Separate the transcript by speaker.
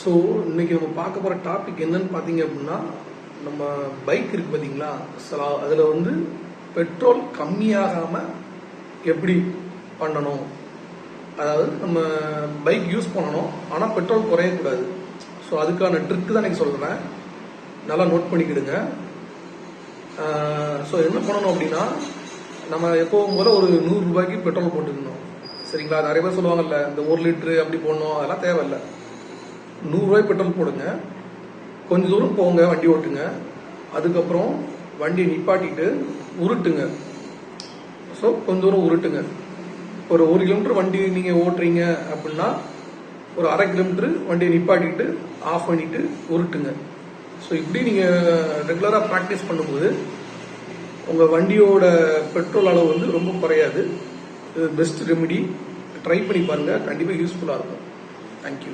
Speaker 1: So இன்னைக்கு நம்ம பார்க்க போகிற டாபிக் என்னன்னு பார்த்தீங்க அப்படின்னா, நம்ம பைக் இருக்கு பார்த்தீங்களா, அதில் வந்து பெட்ரோல் கம்மியாகாமல் எப்படி பண்ணணும். அதாவது நம்ம பைக் யூஸ் பண்ணணும், ஆனால் பெட்ரோல் குறையக்கூடாது. ஸோ அதுக்கான ட்ரிக்கு தான் எனக்கு சொல்கிறேன், நல்லா நோட் பண்ணிக்கிடுங்க. ஸோ என்ன பண்ணணும் அப்படின்னா, நம்ம எப்போவும் போல ஒரு 100 ரூபாய்க்கு பெட்ரோல் போட்டுக்கணும். சரிங்களா? நிறைய பேர் சொல்லுவாங்கல்ல, இந்த 1 லிட்டரு அப்படி போடணும், அதெல்லாம் தேவையில்லை. 100 ரூபாய் பெட்ரோல் போடுங்க, கொஞ்சம் தூரம் போங்க, வண்டி ஓட்டுங்க. அதுக்கப்புறம் வண்டியை நிப்பாட்டிட்டு உருட்டுங்க. ஸோ கொஞ்சம் தூரம் உருட்டுங்க. ஒரு 1 கிலோமீட்டர் வண்டி நீங்கள் ஓட்டுறீங்க அப்படின்னா, ஒரு 1/2 கிலோமீட்டர் வண்டியை நிப்பாட்டிட்டு ஆஃப் பண்ணிட்டு உருட்டுங்க. ஸோ இப்படி நீங்கள் ரெகுலராக ப்ராக்டிஸ் பண்ணும்போது உங்கள் வண்டியோட பெட்ரோல் அளவு வந்து ரொம்ப குறையாது. இது பெஸ்ட் ரெமிடி. ட்ரை பண்ணி பாருங்கள், கண்டிப்பாக யூஸ்ஃபுல்லாக இருக்கும். தேங்க்யூ.